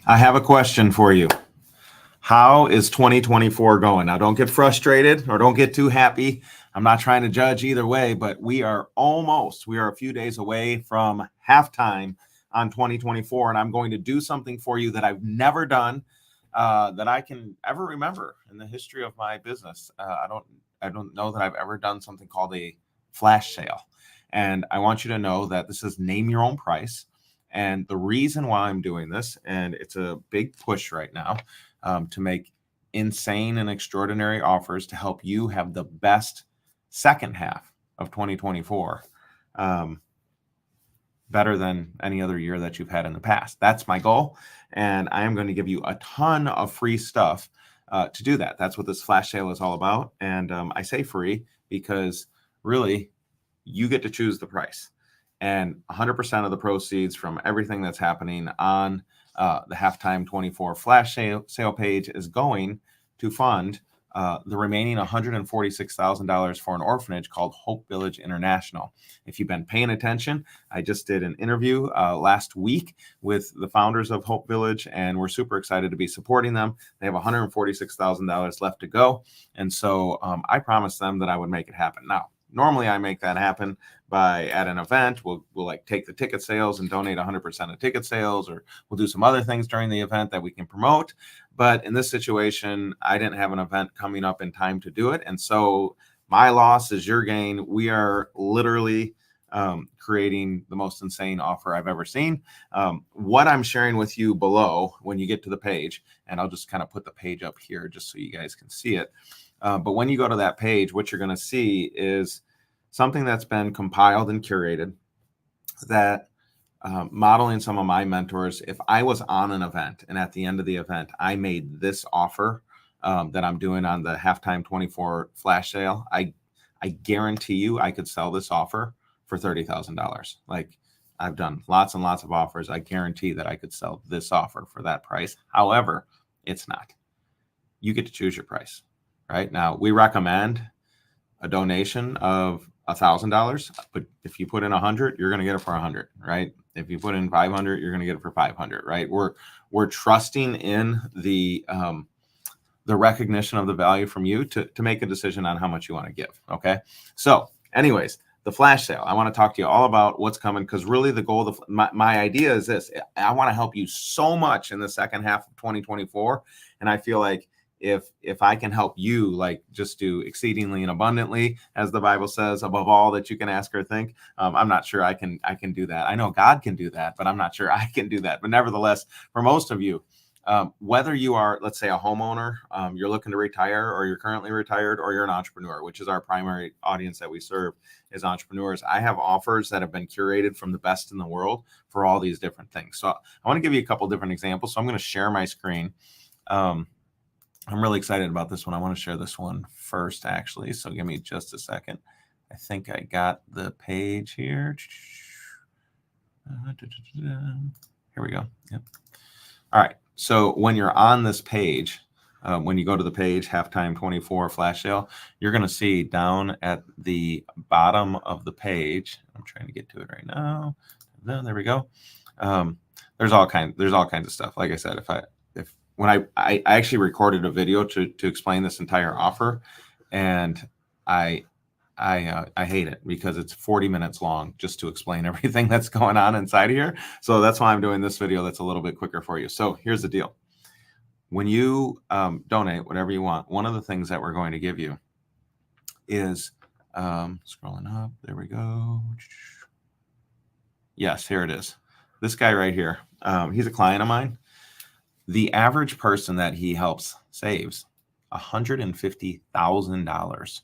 I have a question for you. How is 2024 going? Now, don't get frustrated or don't get too happy. I'm not trying to judge either way, but we are a few days away from halftime on 2024. And I'm going to do something for you that I've never done, that I can ever remember in the history of my business. I don't know that I've ever done something called a flash sale. And I want you to know that this is name your own price. And the reason why I'm doing this, and it's a big push right now, to make insane and extraordinary offers to help you have the best second half of 2024, better than any other year that you've had in the past. That's my goal. And I am going to give you a ton of free stuff to do that. That's what this flash sale is all about. And I say free because really you get to choose the price. And 100% of the proceeds from everything that's happening on the halftime 24 flash sale page is going to fund the remaining $146,000 for an orphanage called Hope Village International. If you've been paying attention, I just did an interview last week with the founders of Hope Village, and we're super excited to be supporting them. They have $146,000 left to go. And so I promised them that I would make it happen. Now, normally I make that happen by at an event, we'll like take the ticket sales and donate 100% of ticket sales, or we'll do some other things during the event that we can promote. But in this situation, I didn't have an event coming up in time to do it. And so my loss is your gain. We are literally creating the most insane offer I've ever seen. What I'm sharing with you below when you get to the page, and I'll just kind of put the page up here just so you guys can see it. But when you go to that page, what you're going to see is something that's been compiled and curated that modeling some of my mentors. If I was on an event and at the end of the event, I made this offer that I'm doing on the halftime 24 flash sale, I guarantee you I could sell this offer for $30,000. Like, I've done lots and lots of offers. I guarantee that I could sell this offer for that price. However, it's not. You get to choose your price. Right now, we recommend a donation of $1,000, but if you put in 100, you're going to get it for 100, right? If you put in 500, you're going to get it for 500, right? We're trusting in the recognition of the value from you to make a decision on how much you want to give. Okay. So, anyways, the flash sale. I want to talk to you all about what's coming, because really the goal of my idea is this: I want to help you so much in the second half of 2024, and I feel like if I can help you, like, just do exceedingly and abundantly, as the Bible says, above all that you can ask or think, I'm not sure I can do that. I know God can do that, but I'm not sure I can do that. But nevertheless, for most of you, whether you are, let's say, a homeowner, you're looking to retire, or you're currently retired, or you're an entrepreneur, which is our primary audience that we serve, is entrepreneurs. I have offers that have been curated from the best in the world for all these different things. So I want to give you a couple different examples. So I'm going to share my screen. I'm really excited about this one. I want to share this one first, actually. So give me just a second. I think I got the page here. Here we go. Yep. All right. So when you're on this page, when you go to the page, halftime 24 flash sale, you're going to see down at the bottom of the page. I'm trying to get to it right now. There we go. There's all kinds of stuff. Like I said, when I actually recorded a video to explain this entire offer, and I hate it because it's 40 minutes long just to explain everything that's going on inside of here. So that's why I'm doing this video that's a little bit quicker for you. So here's the deal. When you donate whatever you want, one of the things that we're going to give you is, scrolling up, there we go. Yes, here it is. This guy right here, he's a client of mine. The average person that he helps saves $150,000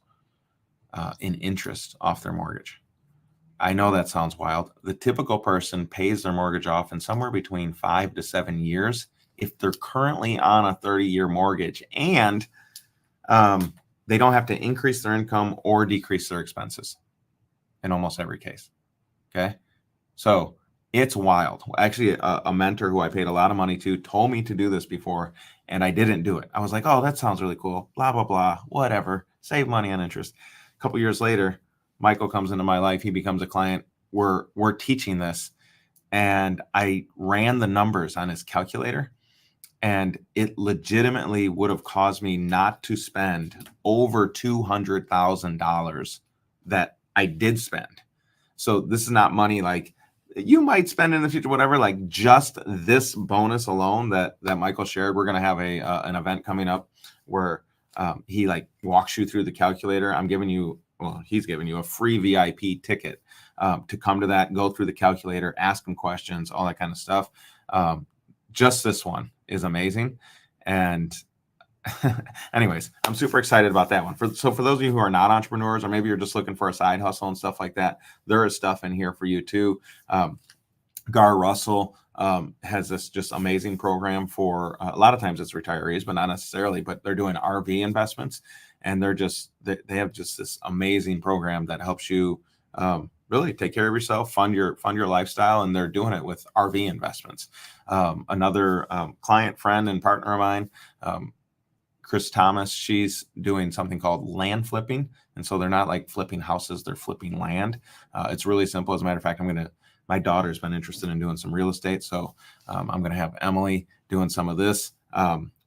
in interest off their mortgage. I know that sounds wild. The typical person pays their mortgage off in somewhere between 5 to 7 years if they're currently on a 30-year mortgage, and they don't have to increase their income or decrease their expenses in almost every case. Okay, so it's wild. Actually, a mentor who I paid a lot of money to told me to do this before, and I didn't do it. I was like, oh, that sounds really cool. Blah, blah, blah, whatever. Save money on interest. A couple years later, Michael comes into my life. He becomes a client. We're teaching this, and I ran the numbers on his calculator, And it legitimately would have caused me not to spend over $200,000 that I did spend. So this is not money like you might spend in the future, whatever. Like just this bonus alone that Michael shared. We're going to have an event coming up where he like walks you through the calculator. He's giving you a free VIP ticket to come to that, go through the calculator, ask him questions, all that kind of stuff. Just this one is amazing. And anyways, I'm super excited about that one. For those of you who are not entrepreneurs, or maybe you're just looking for a side hustle and stuff like that, there is stuff in here for you too. Gar Russell has this just amazing program for a lot of times it's retirees, but not necessarily, but they're doing RV investments, and they have just this amazing program that helps you really take care of yourself, fund your lifestyle, and they're doing it with RV investments. Another client, friend, and partner of mine, Chris Thomas, she's doing something called land flipping. And so they're not like flipping houses, they're flipping land. It's really simple. As a matter of fact, my daughter's been interested in doing some real estate. So I'm going to have Emily doing some of this.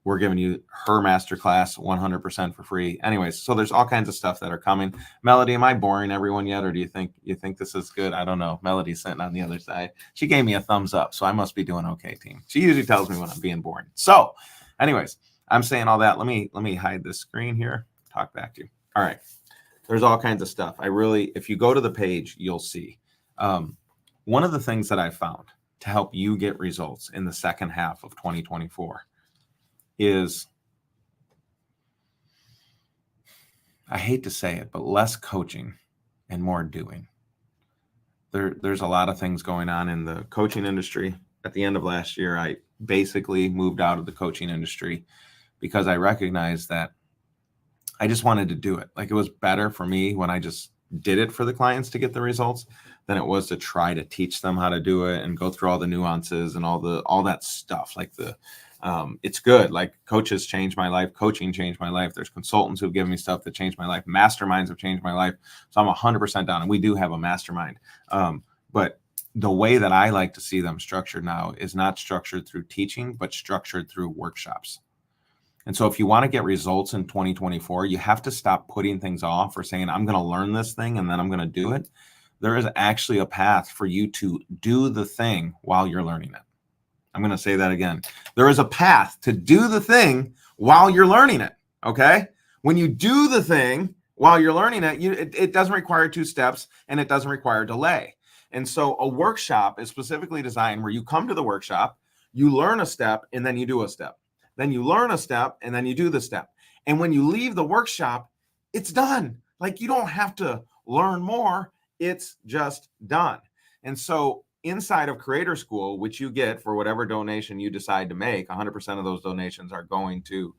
We're giving you her masterclass 100% for free. Anyways, so there's all kinds of stuff that are coming. Melody, am I boring everyone yet? Or do you think this is good? I don't know. Melody's sitting on the other side. She gave me a thumbs up. So I must be doing okay, team. She usually tells me when I'm being boring. So anyways, I'm saying all that. Let me hide this screen here. Talk back to you. All right. There's all kinds of stuff. If you go to the page, you'll see. One of the things that I found to help you get results in the second half of 2024 is, I hate to say it, but less coaching and more doing. There's a lot of things going on in the coaching industry. At the end of last year, I basically moved out of the coaching industry because I recognized that I just wanted to do it. Like, it was better for me when I just did it for the clients to get the results than it was to try to teach them how to do it and go through all the nuances and all that stuff. Like it's good. Like, coaches changed my life. Coaching changed my life. There's consultants who've given me stuff that changed my life. Masterminds have changed my life. So I'm 100% down. And we do have a mastermind. But the way that I like to see them structured now is not structured through teaching, but structured through workshops. And so if you want to get results in 2024, you have to stop putting things off or saying, I'm going to learn this thing and then I'm going to do it. There is actually a path for you to do the thing while you're learning it. I'm going to say that again. There is a path to do the thing while you're learning it. Okay. When you do the thing while you're learning it, it doesn't require 2 steps and it doesn't require delay. And so a workshop is specifically designed where you come to the workshop, you learn a step, and then you do a step. Then you learn a step, and then you do the step. And when you leave the workshop, it's done. Like, you don't have to learn more. It's just done. And so inside of Creator School, which you get for whatever donation you decide to make, 100% of those donations are going to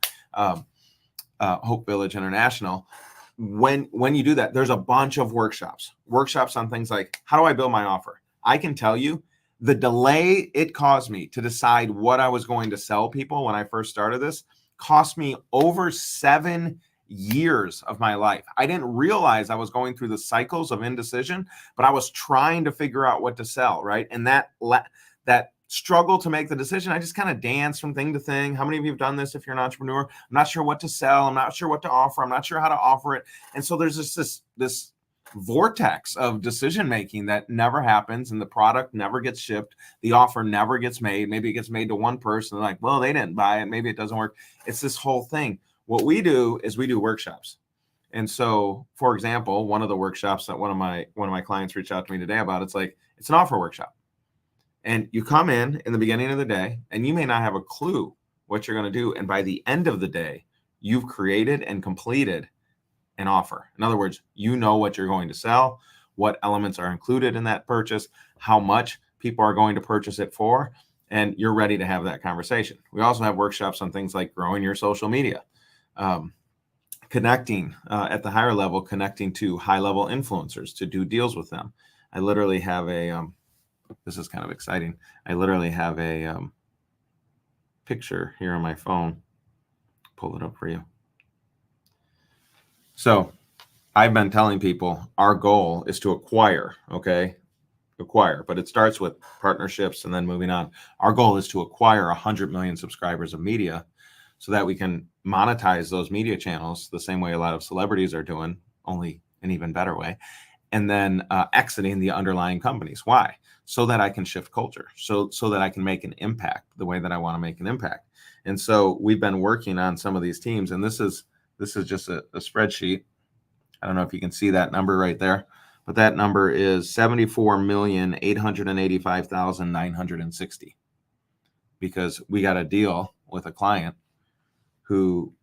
Hope Village International. When you do that, there's a bunch of workshops on things like, how do I build my offer? I can tell you the delay it caused me to decide what I was going to sell people when I first started this cost me over 7 years of my life. I didn't realize I was going through the cycles of indecision, but I was trying to figure out what to sell, right? And that struggle to make the decision, I just kind of dance from thing to thing. How many of you have done this if you're an entrepreneur? I'm not sure what to sell. I'm not sure what to offer. I'm not sure how to offer it. And so there's just this vortex of decision making that never happens, and the product never gets shipped. The offer never gets made. Maybe it gets made to one person. Like, well, they didn't buy it. Maybe it doesn't work. It's this whole thing. What we do is we do workshops. And so, for example, one of the workshops that one of my clients reached out to me today about, it's an offer workshop. And you come in the beginning of the day, and you may not have a clue what you're going to do. And by the end of the day, you've created and completed an offer. In other words, you know what you're going to sell, what elements are included in that purchase, how much people are going to purchase it for, and you're ready to have that conversation. We also have workshops on things like growing your social media, connecting at the higher level, connecting to high-level influencers to do deals with them. I literally have this is kind of exciting. I literally have a picture here on my phone. Pull it up for you. So I've been telling people our goal is to acquire, okay, acquire, but it starts with partnerships and then moving on. Our goal is to acquire 100 million subscribers of media so that we can monetize those media channels the same way a lot of celebrities are doing, only an even better way, and then exiting the underlying companies. Why? So that I can shift culture, so that I can make an impact the way that I want to make an impact. And so we've been working on some of these teams, and this is just a spreadsheet. I don't know if you can see that number right there, but that number is 74,885,960 because we got a deal with a client who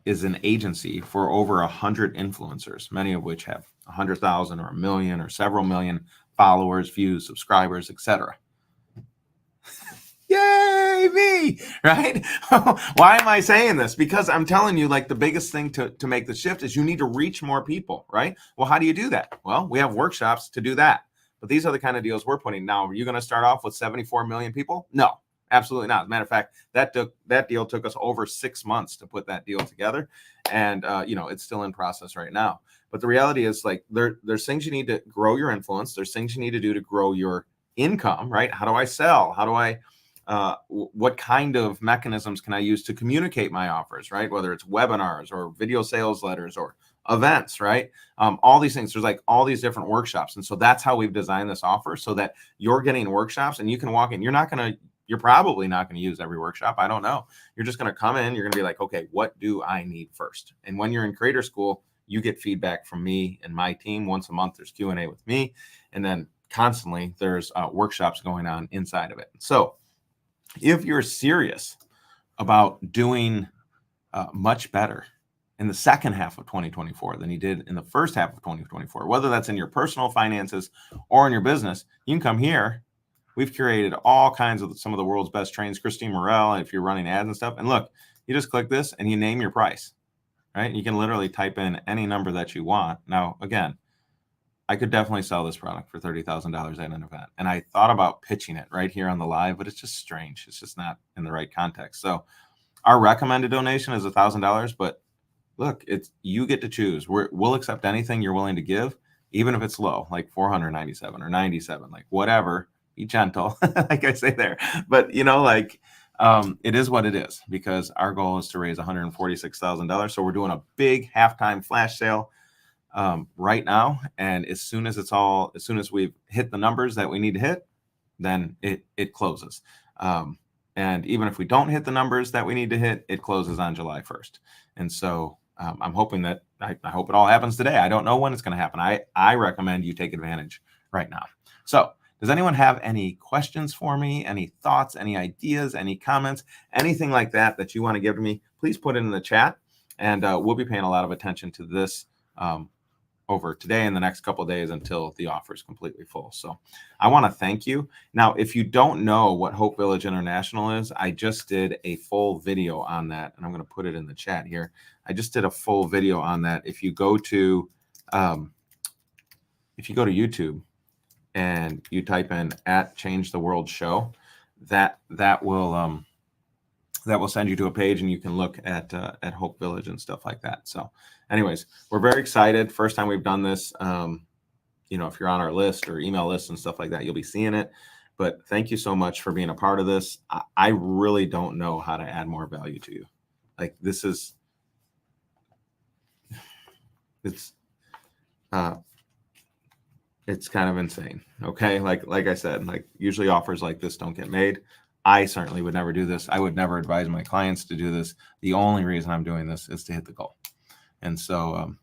is an agency for over 100 influencers, many of which have 100,000 or 1 million or several million followers, views, subscribers, etc. Yay, me, right? Why am I saying this? Because I'm telling you, like, the biggest thing to make the shift is you need to reach more people, right? Well, how do you do that? Well, we have workshops to do that. But these are the kind of deals we're putting. Now, are you going to start off with 74 million people? No, absolutely not. As a matter of fact, that deal took us over 6 months to put that deal together. And, it's still in process right now. But the reality is, like, there's things you need to grow your influence. There's things you need to do to grow your income, right? How do I sell? How do I what kind of mechanisms can I use to communicate my offers, right? Whether it's webinars or video sales letters or events, right? All these things, there's like all these different workshops. And so that's how we've designed this offer so that you're getting workshops and you can walk in. You're probably not going to use every workshop. I don't know. You're just going to come in. You're going to be like, okay, what do I need first? And when you're in Creator School, you get feedback from me and my team. Once a month, there's Q&A with me. And then constantly there's workshops going on inside of it. So if you're serious about doing much better in the second half of 2024 than you did in the first half of 2024, whether that's in your personal finances or in your business, you can come here. We've curated all kinds of some of the world's best trains, Christine Morel, if you're running ads and stuff. And look, you just click this and you name your price, right? You can literally type in any number that you want. Now, again, I could definitely sell this product for $30,000 at an event. And I thought about pitching it right here on the live, but it's just strange. It's just not in the right context. So our recommended donation is $1,000, but look, you get to choose. We'll accept anything you're willing to give, even if it's low, like 497 or 97, like whatever. Be gentle, like I say there. But it is what it is, because our goal is to raise $146,000. So we're doing a big halftime flash sale right now, and as soon as we've hit the numbers that we need to hit, then it closes. And even if we don't hit the numbers that we need to hit, it closes on July 1st. And so I'm hoping that I hope it all happens today. I don't know when it's going to happen. I recommend you take advantage right now. So does anyone have any questions for me? Any thoughts, any ideas, any comments, anything like that you want to give to me? Please put it in the chat, and we'll be paying a lot of attention to this over today and the next couple of days until the offer is completely full. So I want to thank you. Now, if you don't know what Hope Village International is, I just did a full video on that, and I'm going to put it in the chat here. I just did a full video on that. If you go to YouTube and you type in @ChangeTheWorldShow, that will send you to a page, and you can look at Hope Village and stuff like that. So anyways, we're very excited. First time we've done this. If you're on our list or email list and stuff like that, you'll be seeing it. But thank you so much for being a part of this. I really don't know how to add more value to you. Like, it's kind of insane. Okay. Like I said, like, usually offers like this don't get made. I certainly would never do this. I would never advise my clients to do this. The only reason I'm doing this is to hit the goal. And so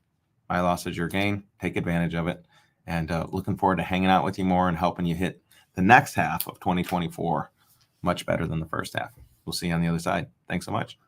my loss is your gain. Take advantage of it. And looking forward to hanging out with you more and helping you hit the next half of 2024 much better than the first half. We'll see you on the other side. Thanks so much.